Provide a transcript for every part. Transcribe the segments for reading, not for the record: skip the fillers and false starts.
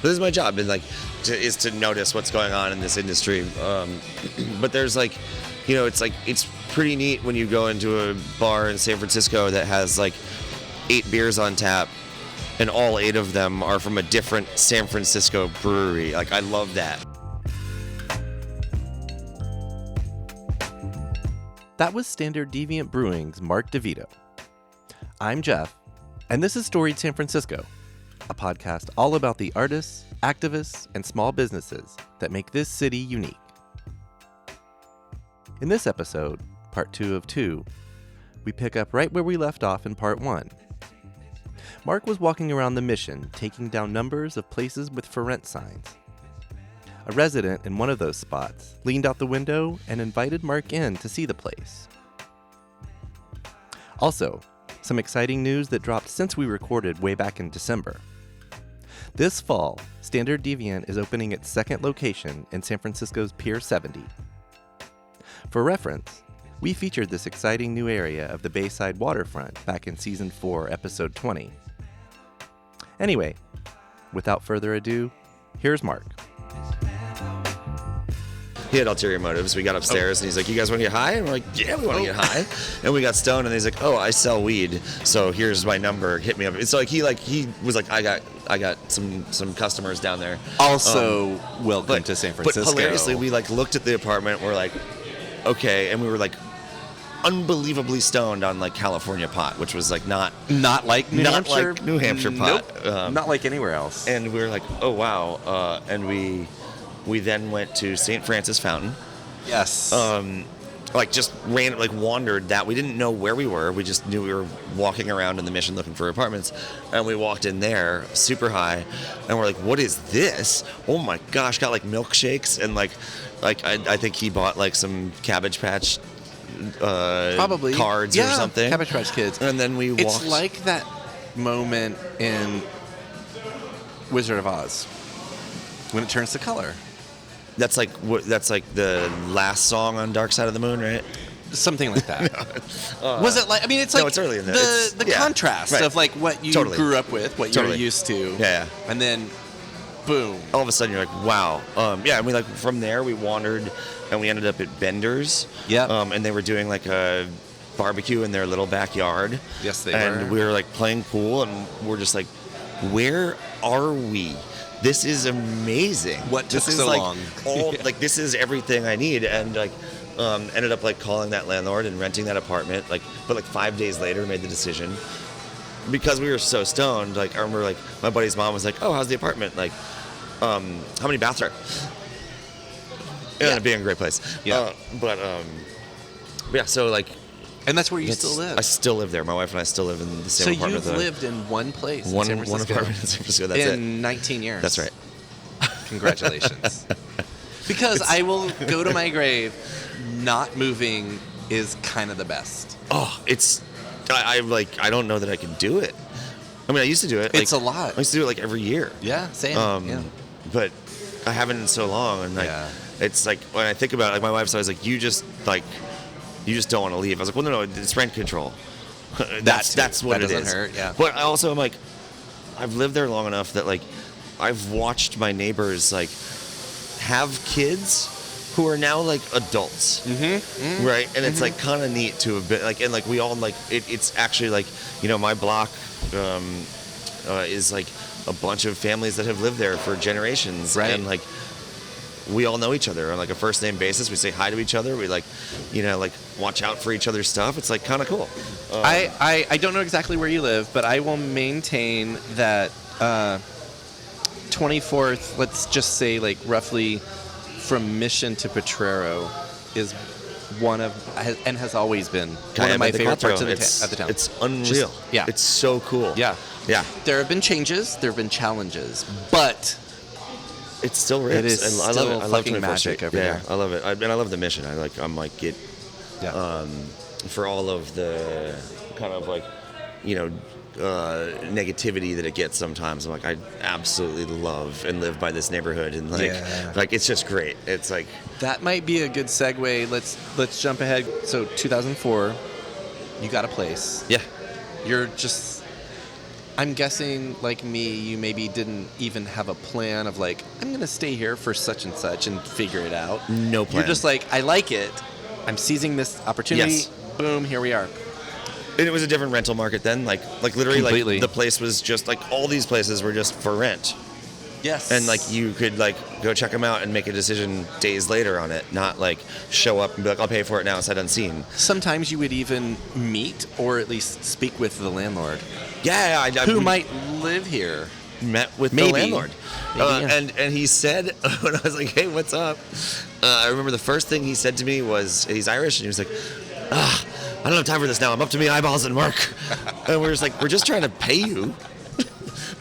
this is my job, and like is to notice what's going on in this industry. But there's like, it's pretty neat when you go into a bar in San Francisco that has like 8 beers on tap, and all 8 of them are from a different San Francisco brewery. Like, I love that. That was Standard Deviant Brewing's Mark DeVito. I'm Jeff, and this is Storied San Francisco, a podcast all about the artists, activists, and small businesses that make this city unique. In this episode, part 2 of 2, we pick up right where we left off in part 1. Mark was walking around the Mission, taking down numbers of places with for rent signs. A resident in one of those spots leaned out the window and invited Mark in to see the place. Also, some exciting news that dropped since we recorded way back in December. This fall, Standard Deviant is opening its second location in San Francisco's Pier 70. For reference, we featured this exciting new area of the bayside waterfront back in Season 4, Episode 20. Anyway, without further ado, here's Mark. He had ulterior motives. We got upstairs, and he's like, "You guys want to get high?" And we're like, "Yeah, we want to get high." And we got stoned, and he's like, "Oh, I sell weed, so here's my number. Hit me up." It's like he was like, "I got some customers down there." Also, welcome to San Francisco. But hilariously, we like looked at the apartment. We're like, "Okay," and we were like, unbelievably stoned on like California pot, which was like not like New Hampshire, like New Hampshire pot, nope. Not like anywhere else. And we were like, "Oh wow!" And we then went to St. Francis Fountain. Yes. Like just ran, like wandered that. We didn't know where we were. We just knew we were walking around in the Mission looking for apartments. And we walked in there super high, and we're like, "What is this? Oh my gosh!" Got like milkshakes and like I think he bought like some Cabbage Patch probably cards or something. Cabbage Patch Kids. And then we walked. It's like that moment in Wizard of Oz when it turns to color. That's like the last song on Dark Side of the Moon, right? Something like that. Was it like? I mean, it's like no, it's early in the contrast of like what you grew up with, what you're used to, and then boom, all of a sudden you're like, wow, yeah. And we like from there we wandered, and we ended up at Bender's, and they were doing like a barbecue in their little backyard. Yes, they were. And we were like playing pool, and we're just like, where are we? This is amazing. What took this so like long? Like this is everything I need, and like ended up like calling that landlord and renting that apartment. Like, but like 5 days later, made the decision because we were so stoned. Like I remember, like my buddy's mom was like, "Oh, how's the apartment? Like, how many baths are?" It ended up being a great place. Yeah, but yeah. So like. And that's where you still live. I still live there. My wife and I still live in the same apartment. So you've lived in one place, one in San Francisco, apartment in San Francisco. That's in 19 years. That's right. Congratulations. Because I will go to my grave. Not moving is kind of the best. Oh, I don't know that I can do it. I mean, I used to do it. It's a lot. I used to do it like every year. Yeah, same. But I haven't in so long, and like it's like when I think about it, like my wife's always like, you just don't want to leave. I was like, well, no, it's rent control. That's what it is. That doesn't hurt, yeah. But I also am like, I've lived there long enough that like, I've watched my neighbors like have kids who are now like adults, right? And it's like kind of neat to have been like, and like we all like it's actually like, my block is like a bunch of families that have lived there for generations, right? And like. We all know each other on like a first name basis. We say hi to each other. We like, like watch out for each other's stuff. It's like kind of cool. I don't know exactly where you live, but I will maintain that 24th, let's just say like roughly from Mission to Potrero is and has always been one of my favorite parts of the town. It's unreal. It's so cool. Yeah. There have been changes. There have been challenges, but it's still rips. It is I still love it. I love fucking magic over there. I love it. And I love the Mission. I'm like it. Yeah. For all of the kind of like, negativity that it gets sometimes. I'm like, I absolutely love and live by this neighborhood, and like it's just great. It's like that might be a good segue. Let's jump ahead. So 2004, you got a place. Yeah. You're just I'm guessing, like me, you maybe didn't even have a plan of like, I'm going to stay here for such and such and figure it out. No plan. You're just like, I like it. I'm seizing this opportunity. Yes. Boom, here we are. And it was a different rental market then. Like literally, Completely. like the place was just like all these places were just for rent. Yes. And like you could like go check them out and make a decision days later on it, not like show up and be like, I'll pay for it now sight unseen. Sometimes you would even meet or at least speak with the landlord. Yeah, who might live here. Met with Maybe. the landlord. Maybe, yeah. And he said, when I was like, hey, what's up? I remember the first thing he said to me was, he's Irish, and he was like, I don't have time for this now. I'm up to me eyeballs in work. And we're just like, we're just trying to pay you.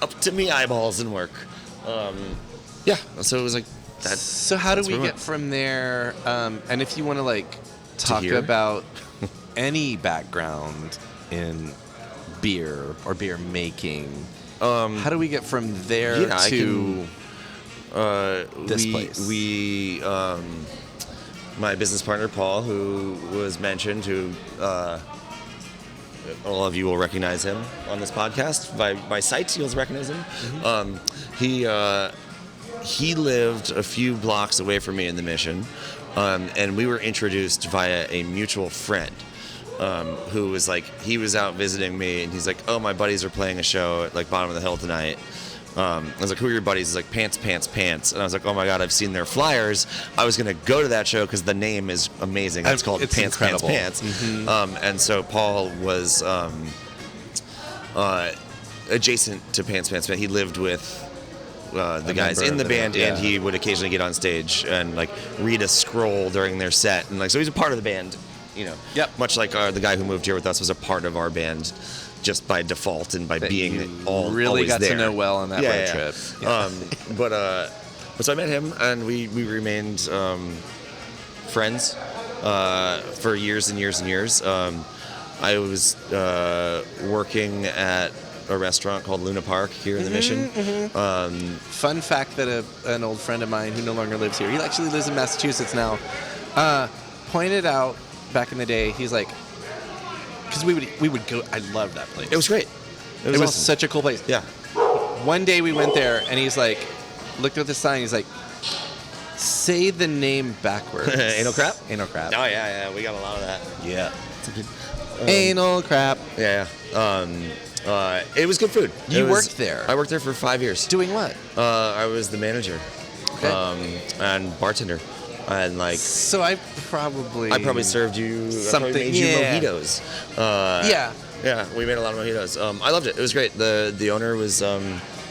Up to me eyeballs in work. Yeah, so it was like that. So how do we get from there? And if you want to like talk here? about any background in beer or beer making, how do we get from there to this place? We my business partner Paul, who was mentioned, who all of you will recognize him on this podcast by sight. You'll recognize him. Mm-hmm. He lived a few blocks away from me in the Mission, and we were introduced via a mutual friend who was like, he was out visiting me, and he's like, oh, my buddies are playing a show at like Bottom of the Hill tonight. I was like, who are your buddies? He's like, Pants, Pants, Pants. And I was like, oh my God, I've seen their flyers. I was going to go to that show because the name is amazing. It's called Pants, incredible. Pants, Pants. Mm-hmm. And so Paul was adjacent to Pants, Pants, Pants. He lived with the guys in the band, and he would occasionally get on stage and like read a scroll during their set. And like, so he's a part of the band, you know. Yep. Much like the guy who moved here with us was a part of our band, just by default and by being really always got there. to know well on that road trip. Yeah. But so I met him, and we remained friends for years and years and years. I was working at a restaurant called Luna Park here in the Mission. Mm-hmm. Fun fact that an old friend of mine who no longer lives here, he actually lives in Massachusetts now, pointed out back in the day, he's like, because we would go, I loved that place. It was great. It was awesome. such a cool place. Yeah. One day we went there, and he's like, looked at the sign, he's like, say the name backwards. Anal crap? Anal crap. Oh, yeah, we got a lot of that. Yeah. It's a good, anal crap. Yeah. It was good food. You worked there? I worked there for 5 years. Doing what? I was the manager. Okay. And bartender. And like, so I probably served you something. Made you mojitos. Yeah, we made a lot of mojitos. I loved it. It was great. The owner was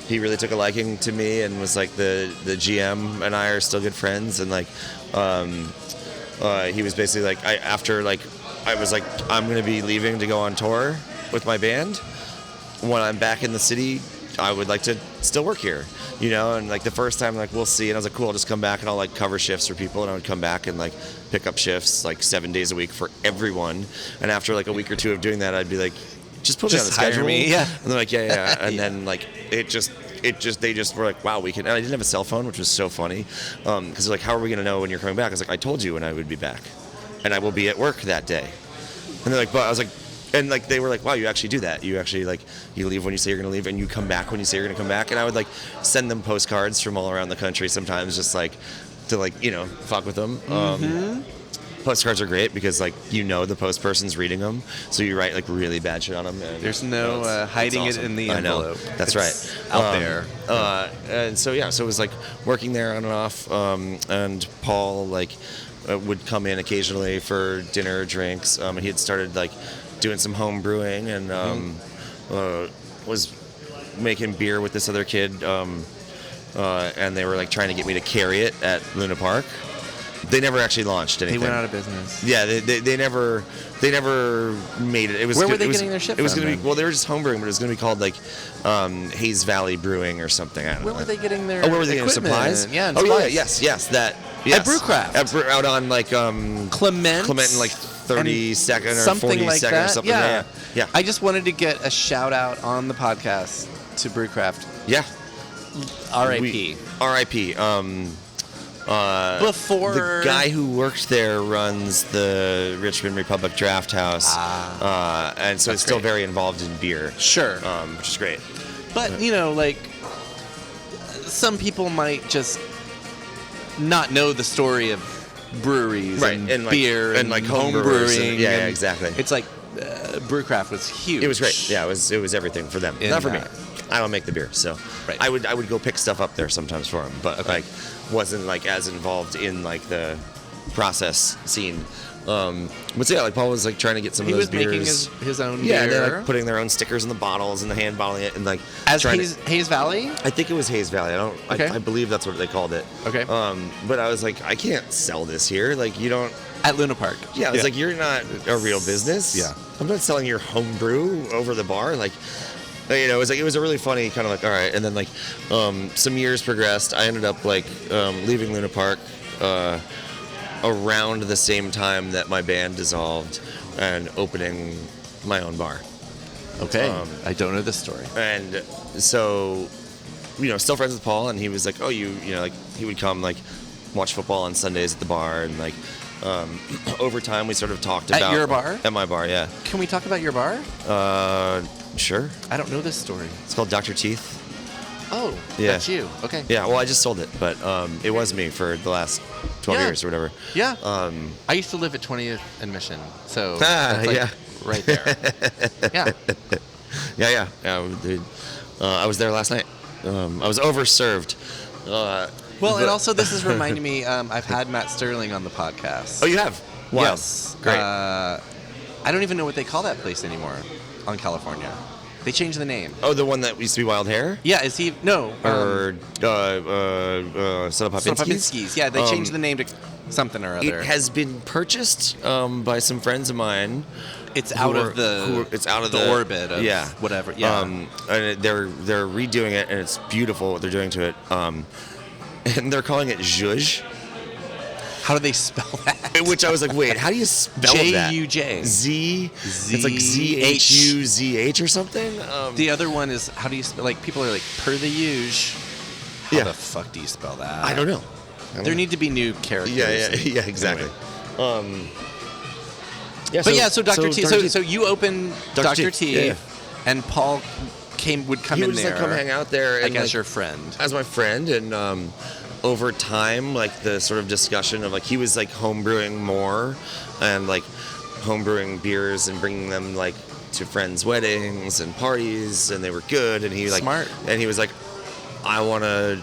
he really took a liking to me and was like the GM and I are still good friends. And like he was basically like I was like, I'm gonna be leaving to go on tour with my band. When I'm back in the city, I would like to still work here, you know. And like the first time, like, we'll see. And I was like, cool, I'll just come back and I'll like cover shifts for people. And I would come back and like pick up shifts like 7 days a week for everyone. And after like a week or two of doing that, I'd be like, just put me on the schedule. Hire me, yeah. And they're like, yeah. And then like they just were like, wow, we can. And I didn't have a cell phone, which was so funny, because they're like, how are we gonna know when you're coming back? I was like, I told you when I would be back, and I will be at work that day. And they're like, but I was like. And like they were like, wow, you actually do that. You actually like you leave when you say you're gonna leave, and you come back when you say you're gonna come back. And I would like send them postcards from all around the country sometimes, just like to like, you know, fuck with them. Postcards are great because like, you know, the post person's reading them, so you write like really bad shit on them. And, there's no hiding awesome. it in the I envelope. know. That's it's right. Out there. And so it was like working there on and off. And Paul like would come in occasionally for dinner or drinks. And he had started like doing some home brewing and was making beer with this other kid, and they were like trying to get me to carry it at Luna Park. They never actually launched anything. They went out of business. Yeah, they never made it. It was where were they getting their shit from? It was going to be, well, they were just homebrewing, but it was going to be called like Hayes Valley Brewing or something. I don't know. Where were they getting their? Oh, where were they getting equipment? supplies? Yeah, and supplies. supplies. Yes, that. Yes. At Brewcraft. Out on like Clement and like 32nd or something 42nd like that. or something. Yeah. I just wanted to get a shout out on the podcast to Brewcraft. Yeah. R.I.P. R.I.P. Before the guy who worked there runs the Richmond Republic Draft House, and so it's still very involved in beer. Sure, which is great. But like some people might just not know the story of breweries and beer and like home brewing. Yeah, exactly. It's like Brewcraft was huge. It was great. Yeah, it was everything for them. Not for me. I don't make the beer, so I would go pick stuff up there sometimes for them, but like wasn't like as involved in like the process scene. But so, yeah, like Paul was like trying to get some of those beers. He was making his own beer. Yeah, they're like putting their own stickers on the bottles and the hand bottling it and like as Hayes Valley. I think it was Hayes Valley. I believe that's what they called it. Okay. But I was like, I can't sell this here. Like you don't. At Luna Park. Yeah, I was like, you're not a real business. Yeah. I'm not selling your homebrew over the bar. Like, it was a really funny kind of like, all right. And then like, some years progressed. I ended up like leaving Luna Park around the same time that my band dissolved and opening my own bar. Okay. I don't know this story. And so, still friends with Paul, and he was like, oh, like he would come like watch football on Sundays at the bar, and like over time we sort of talked about at your bar. At my bar, yeah. Can we talk about your bar? Sure. I don't know this story. It's called Dr. Teeth. Oh, yeah. That's you. Okay. Yeah, well, I just sold it, but it was me for the last 12 years or whatever. Yeah. I used to live at 20th and Mission, so right there. Yeah. I was there last night. I was overserved. And also this is reminding me, I've had Matt Sterling on the podcast. Oh, you have? Wow. Yes. Great. I don't even know what they call that place anymore on California. They changed the name. Oh, the one that used to be Wild Hare? Yeah, is he? No. Or Popinskis? Yeah, they changed the name to something or other. It has been purchased by some friends of mine. It's out of the orbit of whatever. Yeah. And they're redoing it, and it's beautiful what they're doing to it. And they're calling it Zhuj. How do they spell that? Which I was like, wait, how do you spell that? J-U-J. Z. It's like Z-H-U-Z-H or something. The other one is, how do you spell, like, people are like, per the usual. How the fuck do you spell that? I don't know. There need to be new characters. Yeah, exactly. Anyway. So Dr. T. So you opened Dr. T, and Paul would come in there. He would just come hang out there. And as your friend. As my friend, and over time, like the sort of discussion of like he was like homebrewing more, and like homebrewing beers and bringing them like to friends' weddings and parties, and they were good. And he like smart. And he was like, I want to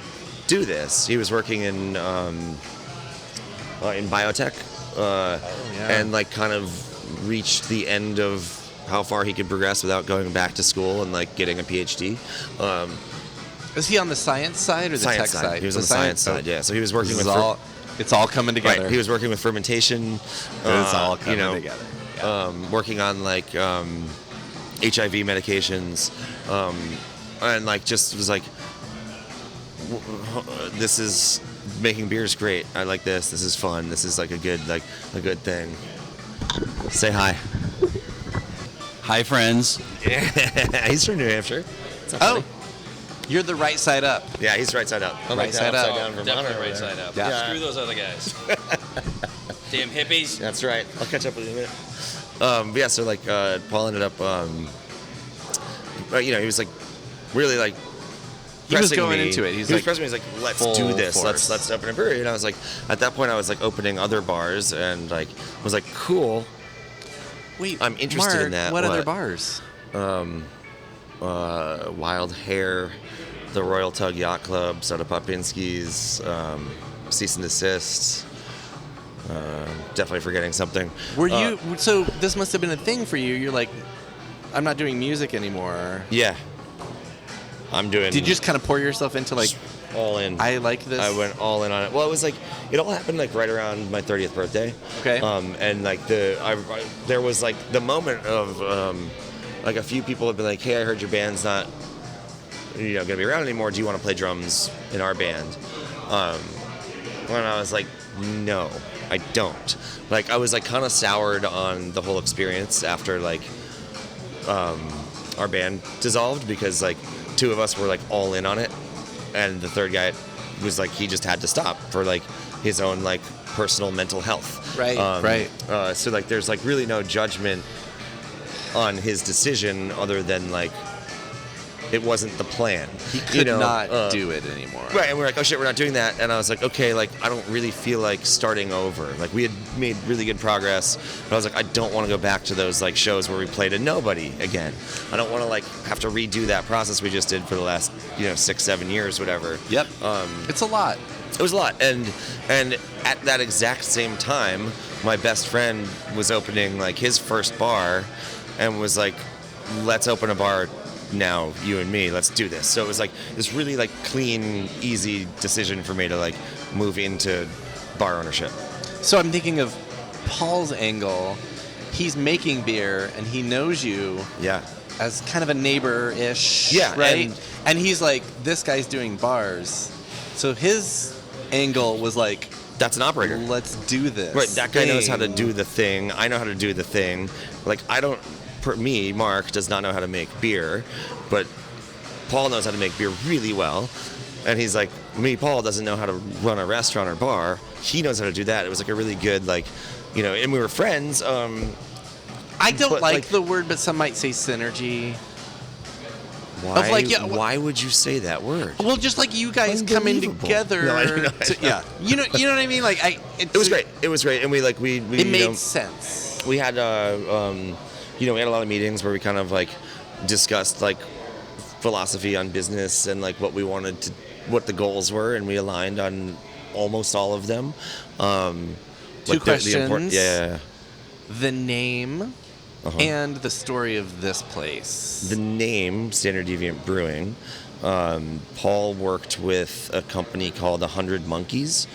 do this. He was working in biotech, and like kind of reached the end of how far he could progress without going back to school and like getting a PhD. Is he on the science side or the tech side? He was on the science side, yeah. So he was working with... It's all coming together. Right. He was working with fermentation. It's all coming together. Yeah. Working on like HIV medications, and like just was like, this is making beers great. I like this. This is fun. This is like a good thing. Say hi. Hi, friends. Yeah, he's from New Hampshire. Oh, you're the right side up. Yeah, he's right side up. Right side up. Definitely right side up. Yeah. Screw those other guys. Damn hippies. That's right. I'll catch up with you in a minute. So like Paul ended up, he was like really like he was pressing going me. into it. He was pressing me. He's like, let's do this. Force. Let's open a brewery. And I was like, at that point, I was like opening other bars, and like was like, cool. Wait, I'm interested Mark, in that. What other bars? Wild Hare, the Royal Tug Yacht Club, Soda Popinskis, Cease and Desist. Definitely forgetting something. Were you? So this must have been a thing for you. You're like, I'm not doing music anymore. Yeah. I'm doing. Did you just kind of pour yourself into like all in? I like this. I went all in on it. Well, it was like it all happened like right around my 30th birthday. Okay. And like there was like the moment of like a few people have been like, hey, I heard your band's not gonna be around anymore. Do you want to play drums in our band? When I was like, no, I don't. Like I was like kind of soured on the whole experience after like our band dissolved, because like two of us were like all in on it, and the third guy was like, he just had to stop for like his own like personal mental health. Right. Right. So like there's like really no judgment on his decision other than like it wasn't the plan. He could not do it anymore. Right, and we're like, oh shit, we're not doing that. And I was like, okay, like I don't really feel like starting over. Like we had made really good progress, but I was like, I don't want to go back to those like shows where we played a nobody again. I don't want to like have to redo that process we just did for the last 6-7 years, whatever. Yep. It's a lot. It was a lot, and at that exact same time, my best friend was opening like his first bar, and was like, let's open a bar now, you and me, let's do this. So it was like this really like clean, easy decision for me to like move into bar ownership. So I'm thinking of Paul's angle. He's making beer and he knows you as kind of a neighbor-ish, right? And he's like, this guy's doing bars. So his angle was like, that's an operator. Let's do this. Right, that guy knows how to do the thing. I know how to do the thing. Like me, Mark, does not know how to make beer, but Paul knows how to make beer really well. And he's like, Paul doesn't know how to run a restaurant or bar. He knows how to do that. It was like a really good, like, and we were friends. I don't like the word, but some might say synergy. Why? Why would you say that word? Well, just like you guys coming together. No, I know. Yeah, you know what I mean. Like, it was great. It was great, and we it made sense. We had we had a lot of meetings where we kind of like discussed like philosophy on business and like what the goals were, and we aligned on almost all of them. Two questions. The name and the story of this place. The name, Standard Deviant Brewing. Paul worked with a company called 100 Monkeys,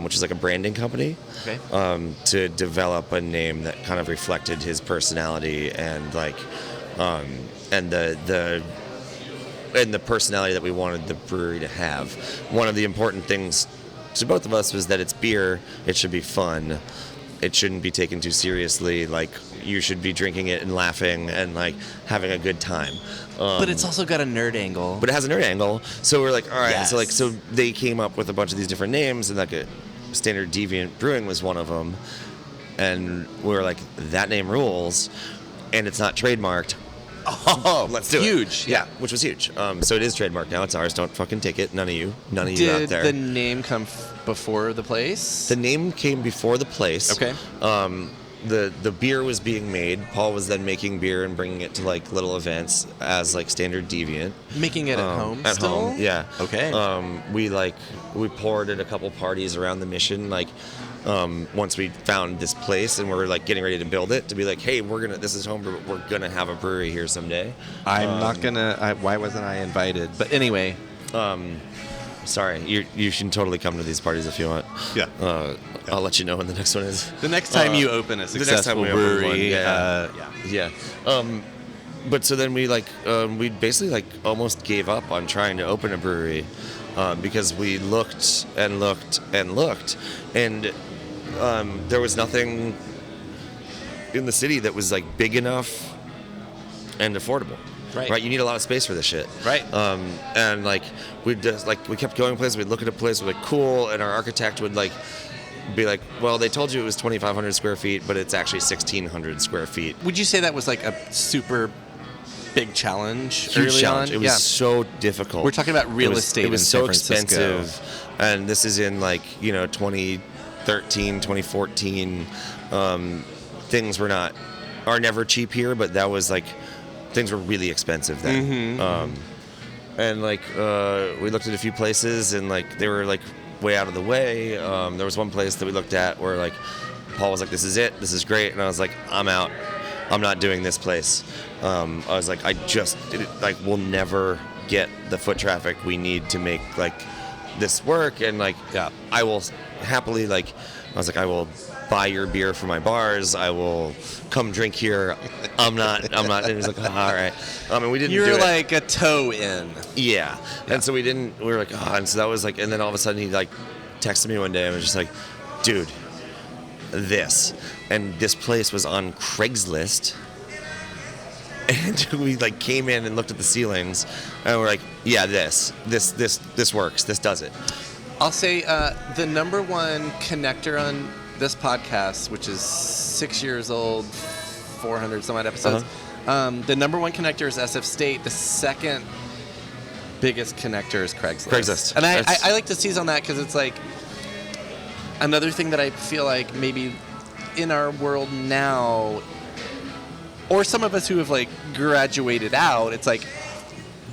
which is like a branding company, to develop a name that kind of reflected his personality and like, and the personality that we wanted the brewery to have. One of the important things to both of us was that it's beer. It should be fun. It shouldn't be taken too seriously. Like, you should be drinking it and laughing and like having a good time. But it's also got a nerd angle. But it has a nerd angle. So we're like, all right. Yes. So they came up with a bunch of these different names, and like a Standard Deviant Brewing was one of them. And we were like, that name rules, and it's not trademarked. Oh, let's do it. Huge. Yeah, which was huge. So it is trademarked now. It's ours. Don't fucking take it. None of you out there. Did the name come before the place? The name came before the place. Okay. The beer was being made. Paul was then making beer and bringing it to like little events as like Standard Deviant. Making it at home. At home, yeah. Okay. We poured at a couple parties around the Mission. Like, once we found this place and we're like getting ready to build it, to be like, hey, this is homebrew. We're gonna have a brewery here someday. I'm not gonna. Why wasn't I invited? But anyway. Sorry, you should totally come to these parties if you want. Yeah. I'll let you know when the next one is. The next time you open a successful brewery. Yeah. But so then we we basically like almost gave up on trying to open a brewery because we looked and looked and looked, and there was nothing in the city that was like big enough and affordable. Right, you need a lot of space for this shit. Right. And like we kept going places. We'd look at a place, we're like, cool, and our architect would like be like, well, they told you it was 2,500 square feet, but it's actually 1,600 square feet. Would you say that was like a super big challenge? Huge early challenge. on? It was so difficult. We're talking about real estate. It was in so San Francisco. expensive, and this is in like 2013, 2014. Things are never cheap here, but that was like. Things were really expensive then. And like we looked at a few places and like they were like way out of the way. There was one place that we looked at where like Paul was like, this is it, this is great, and I was like, I'm out, I'm not doing this place. I was like, we'll never get the foot traffic we need to make like this work, and like I will happily I will buy your beer for my bars. I will come drink here. I'm not. And he's like, all right. And we didn't. You're like a toe in. Yeah. And so we didn't. We were like, and so that was like, and then all of a sudden he like texted me one day and was just like, dude, this, and this place was on Craigslist. And we like came in and looked at the ceilings, and we're like, yeah, this works. This does it. I'll say the number one connector on this podcast, which is 6 years old, 400 some odd episodes. The number one connector is SF State. The second biggest connector is Craigslist. And I like to seize on that because it's like another thing that I feel like maybe in our world now, or some of us who have like graduated out, it's like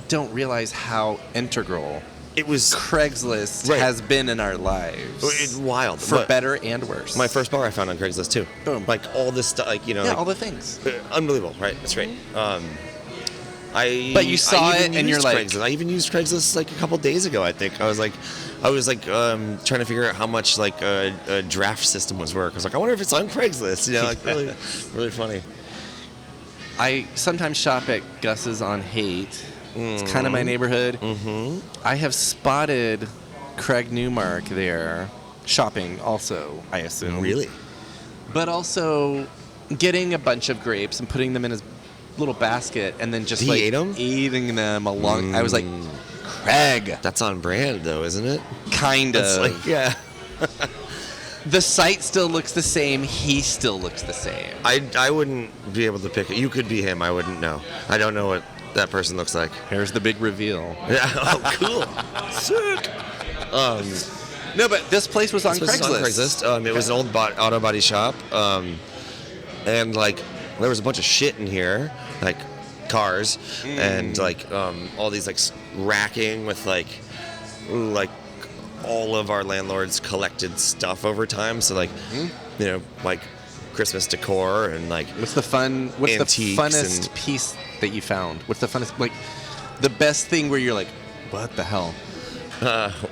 don't realize how integral Craigslist has been in our lives. It's wild. For better and worse. My first bar I found on Craigslist too. Boom. Like all this stuff, like, you know. Yeah, like, all the things. Unbelievable, right? That's right. But you saw it and you're like... Craigslist. I even used Craigslist like a couple days ago, I think. I was trying to figure out how much like a draft system was worth. I was like, I wonder if it's on Craigslist. You know, like really, really funny. I sometimes shop at Gus's on Haight. It's kind of my neighborhood. Mm-hmm. I have spotted Craig Newmark there shopping also, I assume. Really? But also getting a bunch of grapes and putting them in his little basket and then just eating them along. I was like, Craig. That's on brand though, isn't it? Kind of. Like, yeah. The site still looks the same. He still looks the same. I wouldn't be able to pick it. You could be him. I wouldn't know. I don't know what that person looks like. Here's the big reveal. Yeah. Oh, cool. Sick. No, but this place was on Craigslist. It was an old auto body shop. And like there was a bunch of shit in here, like cars and like all these like racking with like all of our landlords collected stuff over time. So like you know, like Christmas decor and like what's the funnest piece that you found? What's the funnest, like the best thing where you're like, what the hell?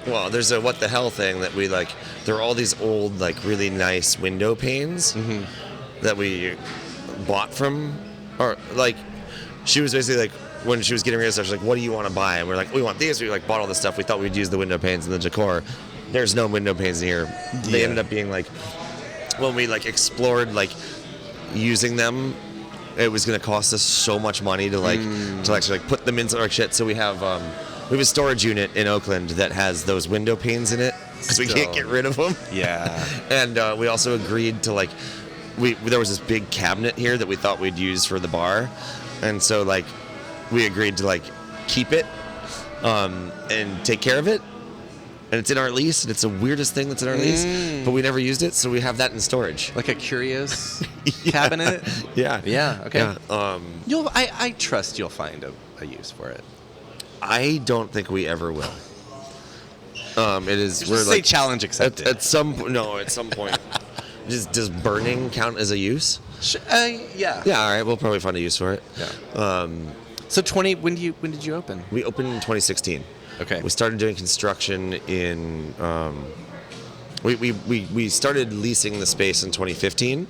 Well, there's a what the hell thing that we like. There are all these old like really nice window panes that we bought from, or like she was basically like when she was getting rid of stuff, she's like, what do you want to buy? And we're like, we want these. We like bought all this stuff. We thought we'd use the window panes and the decor. There's no window panes in here. They ended up being like, when we like explored like using them, it was going to cost us so much money to like to actually like put them into our shit. So we have a storage unit in Oakland that has those window panes in it because we can't get rid of them. Yeah. And we also agreed to like there was this big cabinet here that we thought we'd use for the bar, and so like we agreed to like keep it and take care of it. And it's in our lease, and it's the weirdest thing that's in our lease, but we never used it, so we have that in storage. Like a curious cabinet? Yeah. Yeah, okay. Yeah, I trust you'll find a use for it. I don't think we ever will. It is. We're like challenge accepted. At some point. Does burning count as a use? Yeah. Yeah. All right. We'll probably find a use for it. Yeah. So when did you open? We opened in 2016. Okay. We started doing construction in. We started leasing the space in 2015.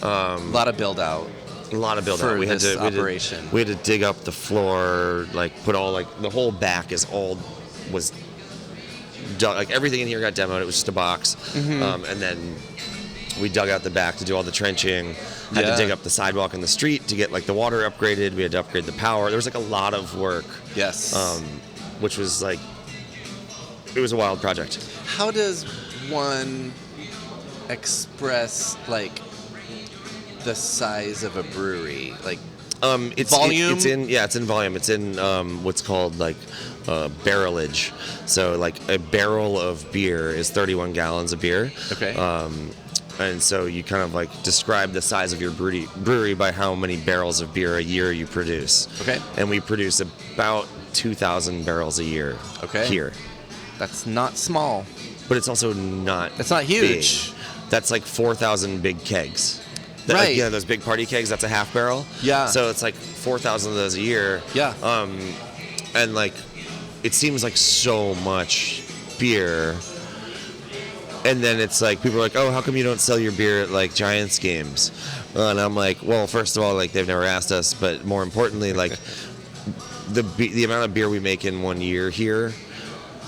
A lot of build out. A lot of build for out. We had to operation. We had to dig up the floor, like put all like the whole back was dug, like everything in here got demoed. It was just a box, and then we dug out the back to do all the trenching. Had to dig up the sidewalk in the street to get like the water upgraded. We had to upgrade the power. There was like a lot of work. Yes. Which was like, it was a wild project. How does one express like the size of a brewery? Like it's volume? It's in volume. It's in what's called like barrelage. So like a barrel of beer is 31 gallons of beer. Okay. And so you kind of like describe the size of your brewery by how many barrels of beer a year you produce. Okay. And we produce about 2,000 barrels a year. Okay. Here. That's not small. But it's also not. That's not huge. Big. That's like 4,000 big kegs. Right. You know, those big party kegs, that's a half barrel. Yeah. So it's like 4,000 of those a year. Yeah. And like, it seems like so much beer. And then it's like, people are like, oh, how come you don't sell your beer at like Giants games? And I'm like, well, first of all, like they've never asked us. But more importantly, like the amount of beer we make in 1 year here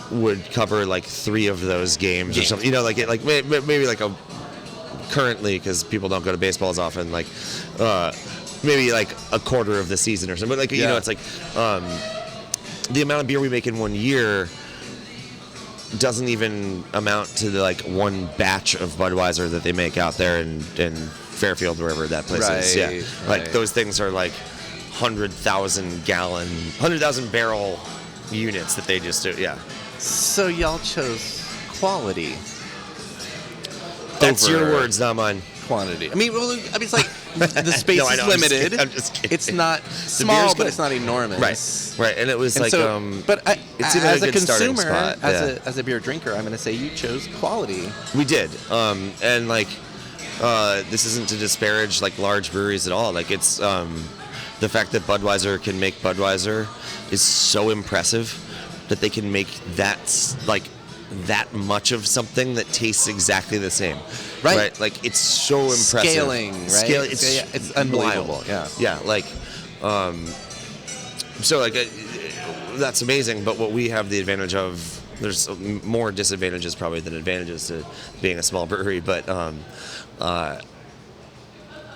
would cover like 3 of those games or something. You know, like maybe like a currently, because people don't go to baseball as often, like maybe like a quarter of the season or something. But like you know, it's like the amount of beer we make in 1 year doesn't even amount to like one batch of Budweiser that they make out there in Fairfield, wherever that place is. Yeah, right. like those things are like 100,000 barrel units that they just do. Yeah. So y'all chose quality. That's over your words, not mine. Quantity. I mean, it's like the space No, I is know, limited. I'm just kidding. It's not small, but it's not enormous. Right. And it was And like, so, but it's even as a a good starting consumer, spot. as a beer drinker, I'm going to say you chose quality. We did. And like, this isn't to disparage like large breweries at all. Like it's, the fact that Budweiser can make Budweiser is so impressive that they can make that much of something that tastes exactly the same. Right? Like it's so impressive. Scaling, right? It's unbelievable. Wild. Yeah. Like, so like that's amazing. But what we have the advantage of, there's more disadvantages probably than advantages to being a small brewery, but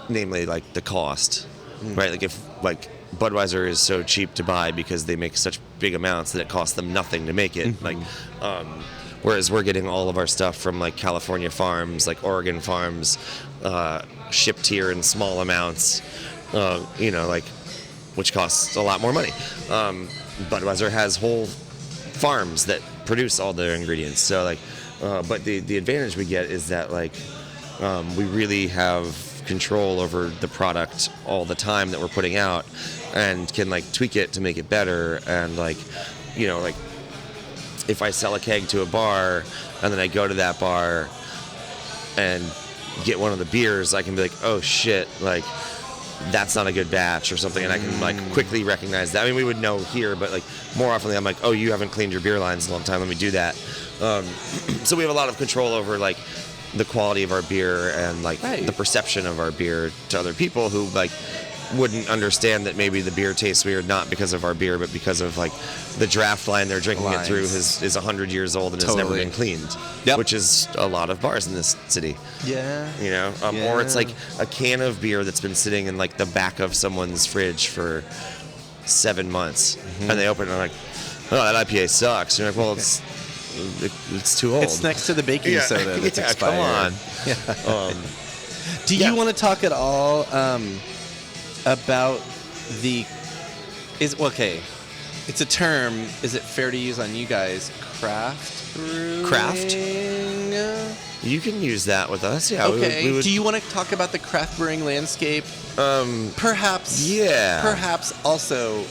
namely like the cost, right? Like if like Budweiser is so cheap to buy because they make such big amounts that it costs them nothing to make it. Like, whereas we're getting all of our stuff from like California farms, like Oregon farms, shipped here in small amounts, like, which costs a lot more money. Budweiser has whole farms that produce all their ingredients. So like, but the advantage we get is that like, we really have control over the product all the time that we're putting out, and can like tweak it to make it better. And like, like if I sell a keg to a bar and then I go to that bar and get one of the beers, I can be like, oh shit, like that's not a good batch or something, and I can like quickly recognize that. I mean, we would know here, but like more often I'm like, oh, you haven't cleaned your beer lines in a long time, let me do that. So we have a lot of control over like the quality of our beer and like the perception of our beer to other people who like wouldn't understand that maybe the beer tastes weird, not because of our beer, but because of like the draft line they're drinking it through is 100 years old and has never been cleaned, which is a lot of bars in this city. Or it's like a can of beer that's been sitting in like the back of someone's fridge for 7 months, and they open it and they're like, oh, that IPA sucks. And you're like, well, it's too old. It's next to the baking soda that's expired. Come on. Do you want to talk at all about it's a term, is it fair to use on you guys, craft brewing? Craft? You can use that with us, yeah. Okay. We would... Do you want to talk about the craft brewing landscape? Perhaps. Yeah. Perhaps also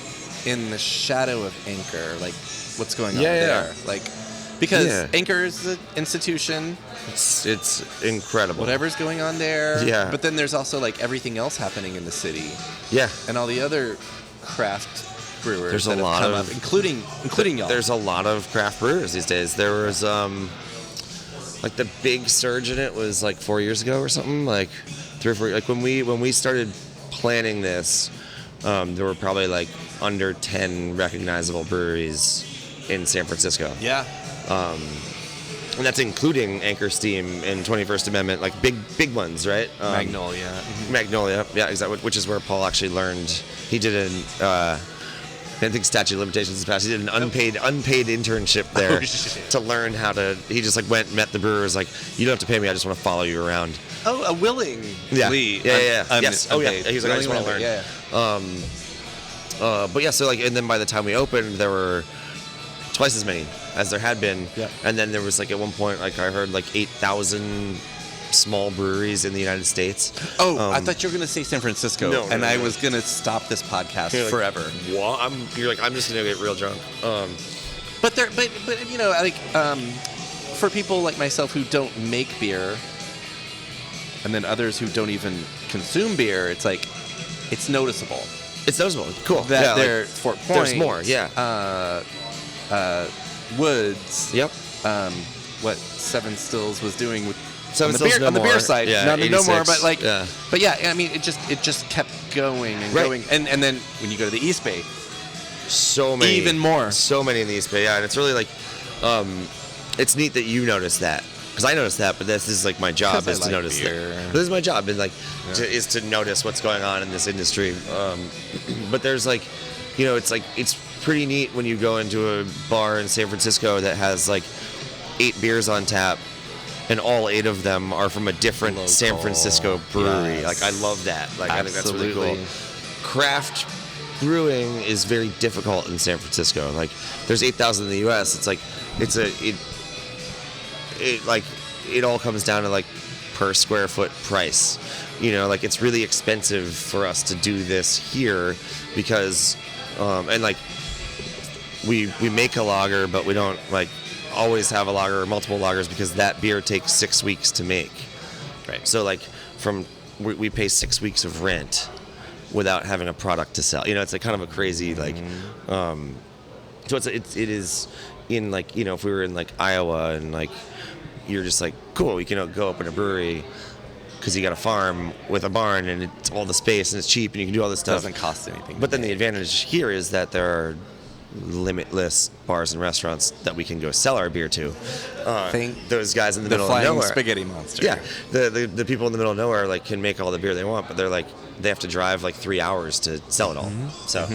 in the shadow of Anchor, like what's going on there. Like, because Anchor is an institution. It's incredible. Whatever's going on there. Yeah. But then there's also like everything else happening in the city. Yeah. And all the other craft brewers there's that a lot have come of, up, including y'all. There's a lot of craft brewers these days. There was like the big surge in it was like 4 years ago or something, like 3 or 4. Like when we started planning this, there were probably like under 10 recognizable breweries in San Francisco. Yeah. And that's including Anchor Steam and 21st Amendment, like big ones, right? Magnolia. Magnolia, yeah, exactly. Which is where Paul actually learned. He did I think statute of limitations is passed. He did an unpaid internship there to learn how to. He just like went and met the brewers. Like, you don't have to pay me. I just want to follow you around. Oh, a willing. Yeah. Yes. Oh yeah. He's like, I just want to learn. Yeah. But yeah, so like, and then by the time we opened, there were twice as many as there had been. Yeah. And then there was like at one point, like I heard like 8,000 small breweries in the United States. Oh, I thought you were going to say San Francisco, No, I was going to stop this podcast forever. What? You're like, I'm just going to get real drunk. But like for people like myself who don't make beer, and then others who don't even consume beer, it's like it's noticeable. It's noticeable. Cool. That there, Fort Point. There's more. Yeah. Woods. Yep. What Seven Stills was doing with on the beer side. Yeah, no more. But like, yeah. But yeah, I mean, it just kept going and going, and then when you go to the East Bay, so many, even more, so many in the East Bay. Yeah, and it's really like, it's neat that you noticed that. Because I noticed that, but this is like my job is to notice beer. This is my job, and like is to notice what's going on in this industry. But there's like, it's like it's pretty neat when you go into a bar in San Francisco that has like 8 beers on tap, and all 8 of them are from a different Local. San Francisco brewery. Yes. Like, I love that. Like, I think that's really Absolutely. cool. Craft brewing is very difficult in San Francisco. Like, there's 8,000 in the U.S. It's like, it all comes down to like per square foot price. You know, like, it's really expensive for us to do this here because, and like, we make a lager, but we don't like always have a lager or multiple lagers because that beer takes 6 weeks to make. Right. So like, we pay 6 weeks of rent without having a product to sell. You know, it's like kind of a crazy like, so it is in like, you know, if we were in like Iowa and like, you're just like, cool, we can go open a brewery because you got a farm with a barn and it's all the space and it's cheap and you can do all this stuff. Doesn't cost anything. But then the advantage here is that there are limitless bars and restaurants that we can go sell our beer to. Thank Those guys in the middle of flying nowhere. spaghetti monster. Yeah, the people in the middle of nowhere like can make all the beer they want, but they're like they have to drive like 3 hours to sell it all. So,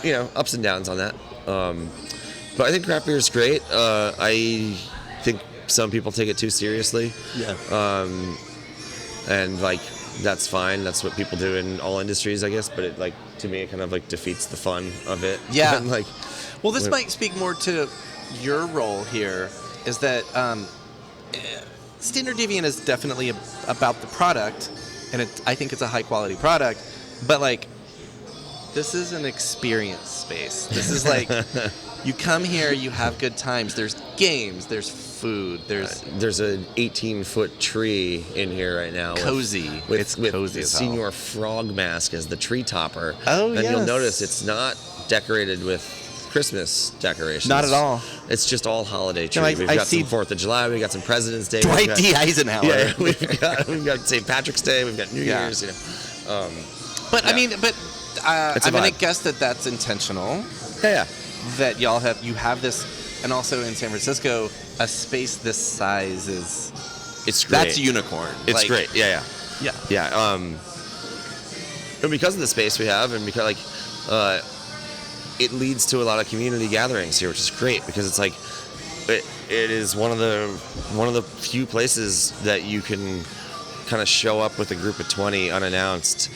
you know, ups and downs on that. But I think craft beer is great. I think some people take it too seriously. Yeah. And like that's fine. That's what people do in all industries, I guess. But it like to me, it kind of like defeats the fun of it. Yeah. And, like, Well, this might speak more to your role here. Is that Standard Deviant is definitely about the product, and I think it's a high quality product. But like, this is an experience space. This is like, you come here, you have good times. There's games, there's food, there's an 18-foot tree in here right now. Cozy. With cozy as hell. Senior Frog Mask as the tree topper. Oh, and yes. you'll notice it's not decorated with Christmas decorations. Not at all. It's just all holiday tree. No, We've I got see some 4th of July. We've got some President's Day. Dwight D. Eisenhower. Yeah, we've got St. Patrick's Day. We've got New Yeah. Year's. You know. But Yeah. I mean, It's a I'm gonna vibe. guess that that's intentional. Yeah. That you have this, and also in San Francisco, a space this size is It's great. that's unicorn. It's Like, great. Yeah. Yeah. And because of the space we have, and because like, it leads to a lot of community gatherings here, which is great because it's like, it is one of the few places that you can kind of show up with a group of 20 unannounced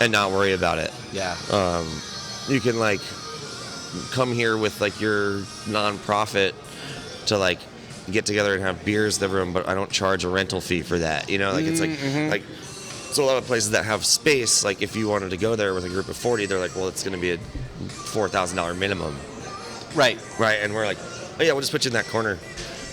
and not worry about it. Yeah. You can like come here with like your nonprofit to like get together and have beers in the room, but I don't charge a rental fee for that. You know, like it's like so a lot of places that have space, like if you wanted to go there with a group of 40, they're like, well, it's going to be a $4,000 minimum. Right. And we're like, oh yeah, we'll just put you in that corner.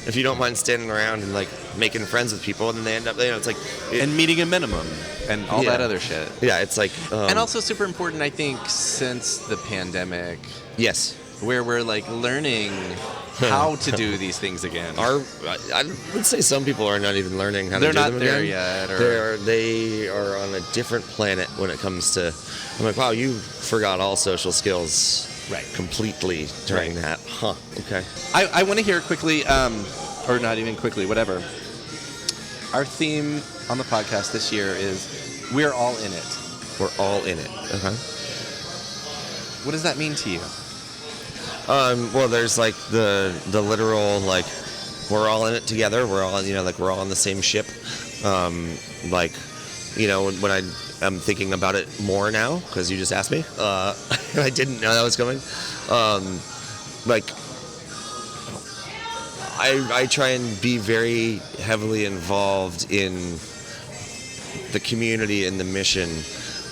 If you don't mind standing around and like making friends with people, and then they end up, you know, it's like And meeting a minimum and all that other shit. Yeah, it's like And also super important, I think, since the pandemic, yes, where we're like learning how to do these things again. I would say some people are not even learning how They're to do not them there again. yet, or- They are on a different planet when it comes to. I'm like, wow, you forgot all social skills completely during that. Huh? Okay. I want to hear quickly, or not even quickly, whatever. Our theme on the podcast this year is "We're all in it." We're all in it. Okay. What does that mean to you? Well, there's like the literal like we're all in it together. We're all like we're all on the same ship. Like when I'm thinking about it more now because you just asked me. I didn't know that was coming. Like I try and be very heavily involved in the community and the mission,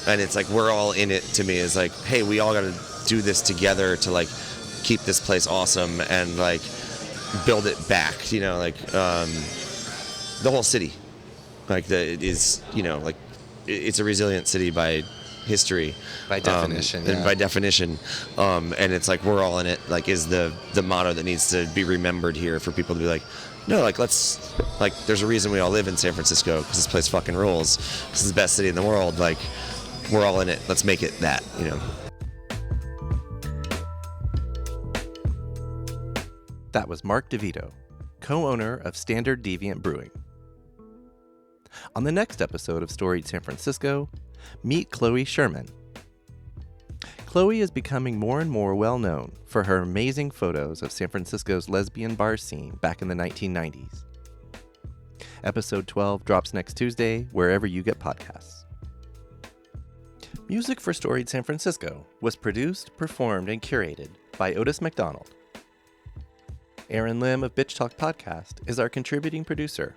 and it's like we're all in it. To me, is like, hey, we all got to do this together to like keep this place awesome and like build it back. Like the whole city, like it's a resilient city by history, By definition, and by definition, and it's like we're all in it. Like is the motto that needs to be remembered here for people to be like, no, like there's a reason we all live in San Francisco because this place fucking rules. This is the best city in the world. Like we're all in it. Let's make it that. That was Mark DeVito, co-owner of Standard Deviant Brewing. On the next episode of Storied San Francisco, meet Chloe Sherman. Chloe is becoming more and more well known for her amazing photos of San Francisco's lesbian bar scene back in the 1990s. Episode 12 drops next Tuesday, wherever you get podcasts. Music for Storied San Francisco was produced, performed, and curated by Otis McDonald. Aaron Lim of Bitch Talk Podcast is our contributing producer.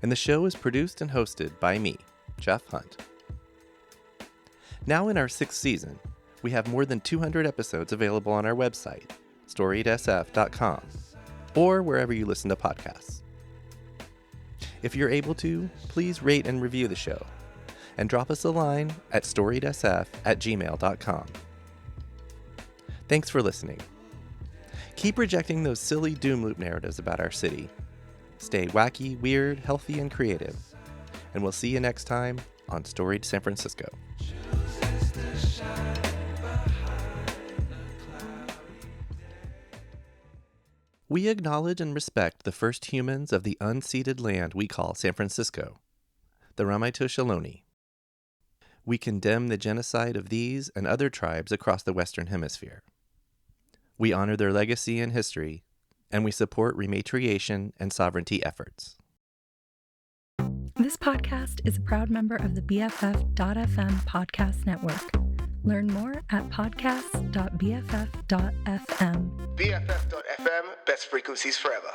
And the show is produced and hosted by me, Jeff Hunt. Now in our 6th season, we have more than 200 episodes available on our website, storiedsf.com, or wherever you listen to podcasts. If you're able to, please rate and review the show, and drop us a line at storiedsf@gmail.com. Thanks for listening. Keep rejecting those silly doom loop narratives about our city. Stay wacky, weird, healthy, and creative. And we'll see you next time on Storied San Francisco. We acknowledge and respect the first humans of the unceded land we call San Francisco, the Ramaytush Ohlone. We condemn the genocide of these and other tribes across the Western Hemisphere. We honor their legacy and history, and we support rematriation and sovereignty efforts. This podcast is a proud member of the BFF.FM podcast network. Learn more at podcasts.bff.fm. BFF.FM, best frequencies forever.